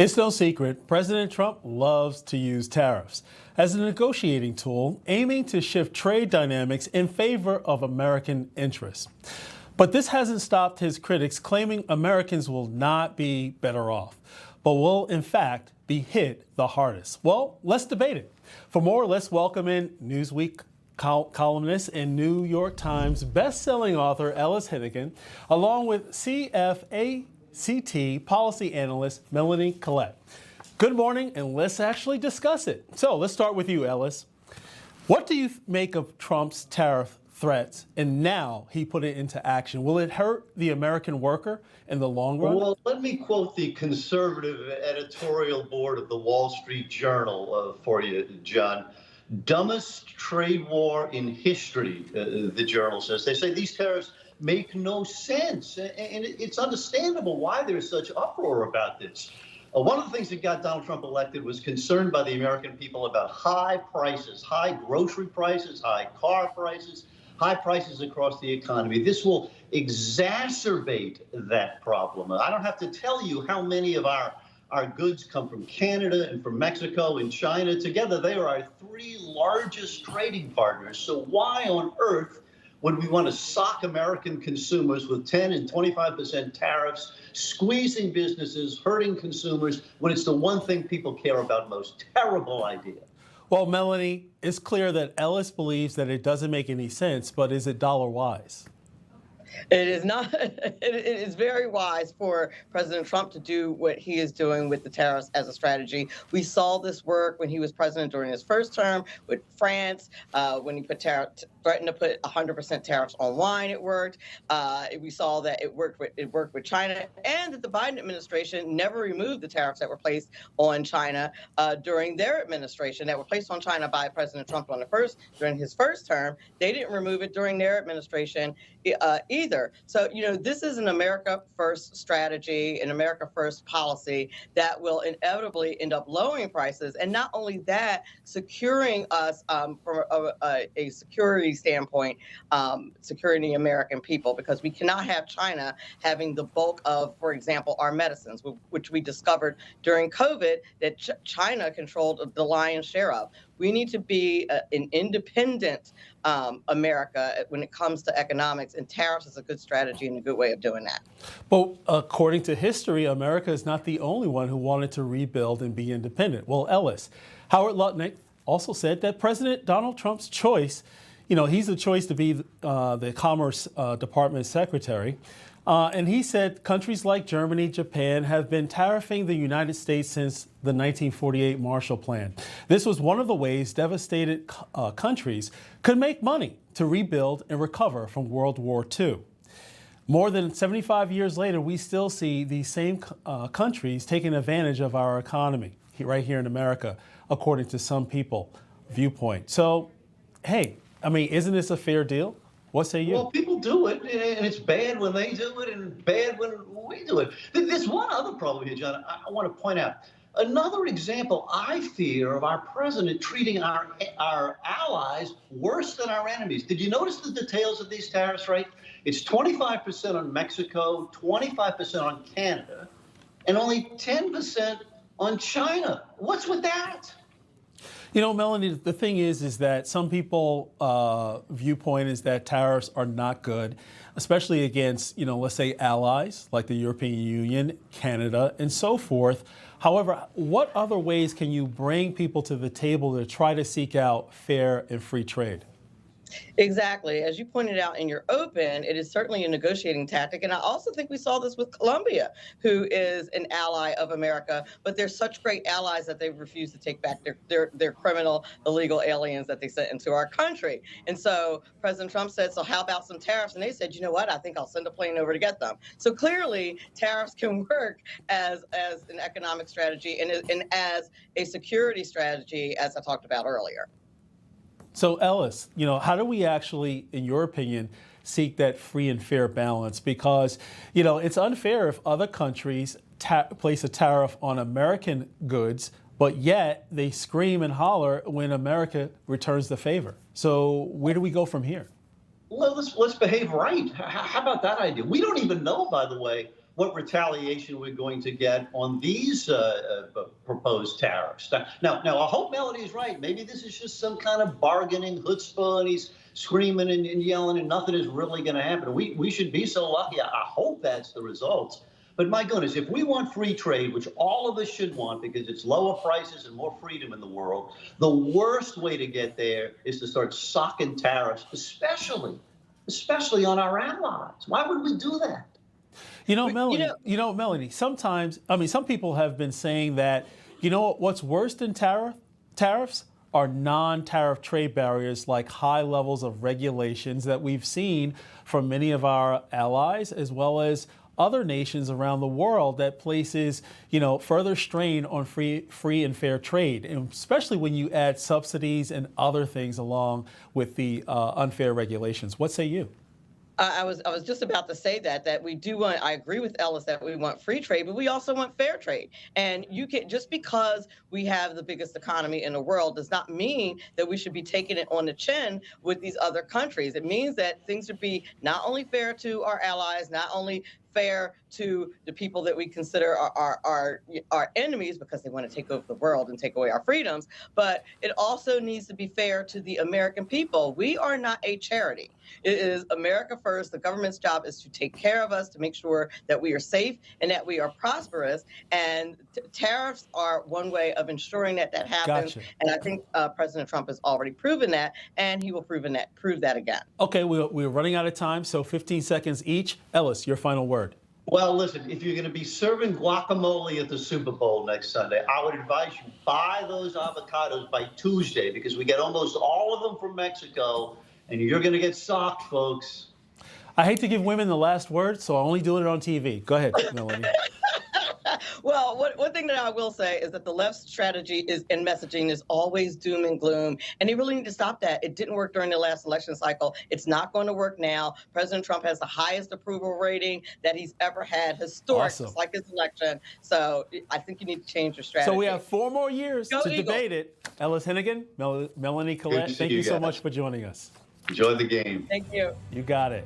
It's no secret, President Trump loves to use tariffs as a negotiating tool, aiming to shift trade dynamics in favor of American interests. But this hasn't stopped his critics claiming Americans will not be better off, but will in fact be hit the hardest. Well, let's debate it. For more, let's welcome in Newsweek columnist and New York Times best-selling author Ellis Hennigan, along with CFACT policy analyst Melanie Collette. Good morning, and let's actually discuss it. So let's start with you, Ellis. What do you make of Trump's tariff threats, and now he put it into action? Will it hurt the American worker in the long run? Well, let me quote the conservative editorial board of the Wall Street Journal for you, John. Dumbest trade war in history, the journal says. They say these tariffs make no sense, and it's understandable why there's such uproar about this. One of the things that got Donald Trump elected was concern by the American people about high prices, high grocery prices, high car prices, high prices across the economy. This will exacerbate that problem. I don't have to tell you how many of our goods come from Canada and from Mexico and China. Together, they are our three largest trading partners. So why on earth would we want to sock American consumers with 10 and 25% tariffs, squeezing businesses, hurting consumers, when it's the one thing people care about most? Terrible idea. Well, Melanie, it's clear that Ellis believes that it doesn't make any sense, but is it dollar wise? It is not. It is very wise for President Trump to do what he is doing with the tariffs as a strategy. We saw this work when he was president during his first term with France, when he threatened to put 100% tariffs on wine. It worked. We saw that it worked with China, and that the Biden administration never removed the tariffs that were placed on China during their administration, that were placed on China by President Trump during his first term. They didn't remove it during their administration either. So, this is an America First strategy, an America First policy that will inevitably end up lowering prices. And not only that, securing us from a security standpoint, securing the American people, because we cannot have China having the bulk of, for example, our medicines, which we discovered during COVID that China controlled the lion's share of. We need to be an independent America when it comes to economics, and tariffs is a good strategy and a good way of doing that. Well, according to history, America is not the only one who wanted to rebuild and be independent. Well, Ellis, Howard Lutnick also said that President Donald Trump's choice, he's the choice to be the Commerce Department secretary. And he said countries like Germany, Japan have been tariffing the United States since the 1948 Marshall Plan. This was one of the ways devastated countries could make money to rebuild and recover from World War II. More than 75 years later, we still see these same countries taking advantage of our economy right here in America, according to some people' viewpoint. So, hey, isn't this a fair deal? What say you? Well, people do it, and it's bad when they do it and bad when we do it. There's one other problem here, John, I want to point out. Another example, I fear, of our president treating our allies worse than our enemies. Did you notice the details of these tariffs, right? It's 25% on Mexico, 25% on Canada, and only 10% on China. What's with that? Melanie, the thing is that some people viewpoint is that tariffs are not good, especially against, let's say allies like the European Union, Canada, and so forth. However, what other ways can you bring people to the table to try to seek out fair and free trade? Exactly. As you pointed out in your open, it is certainly a negotiating tactic. And I also think we saw this with Colombia, who is an ally of America, but they're such great allies that they refuse to take back their criminal, illegal aliens that they sent into our country. And so President Trump said, so how about some tariffs? And they said, you know what, I think I'll send a plane over to get them. So clearly tariffs can work as an economic strategy and as a security strategy, as I talked about earlier. So, Ellis, how do we actually, in your opinion, seek that free and fair balance? Because, it's unfair if other countries place a tariff on American goods, but yet they scream and holler when America returns the favor. So where do we go from here? Well, let's behave right. How about that idea? We don't even know, by the way, what retaliation we're going to get on these proposed tariffs. Now, I hope Melanie is right. Maybe this is just some kind of bargaining chutzpah, and he's screaming and yelling, and nothing is really going to happen. We should be so lucky. I hope that's the results. But my goodness, if we want free trade, which all of us should want because it's lower prices and more freedom in the world, the worst way to get there is to start socking tariffs, especially on our allies. Why would we do that? Melanie, sometimes, some people have been saying that, what's worse than tariffs are non-tariff trade barriers like high levels of regulations that we've seen from many of our allies as well as other nations around the world that places, further strain on free and fair trade, and especially when you add subsidies and other things along with the unfair regulations. What say you? I was just about to say that we do want. I agree with Ellis that we want free trade, but we also want fair trade. And you can just because we have the biggest economy in the world does not mean that we should be taking it on the chin with these other countries. It means that things should be not only fair to our allies, not only fair to the people that we consider our enemies because they want to take over the world and take away our freedoms, but it also needs to be fair to the American people. We are not a charity. It is America first. The government's job is to take care of us, to make sure that we are safe and that we are prosperous. And tariffs are one way of ensuring that happens. Gotcha. And I think President Trump has already proven that, and he will prove that again. Okay, we're running out of time, so 15 seconds each. Ellis, your final word. Well, listen, if you're going to be serving guacamole at the Super Bowl next Sunday, I would advise you buy those avocados by Tuesday because we get almost all of them from Mexico, and you're going to get socked, folks. I hate to give women the last word, so I'm only doing it on TV. Go ahead, Melanie. Well, one thing that I will say is that the left's strategy is in messaging is always doom and gloom, and they really need to stop that. It didn't work during the last election cycle. It's not going to work now. President Trump has the highest approval rating that he's ever had, historic, Awesome. Just like his election. So I think you need to change your strategy. So we have 4 more years Go to Eagles. Debate it. Ellis Hennigan, Melanie Collette, thank you so much for joining us. Enjoy the game. Thank you. You got it.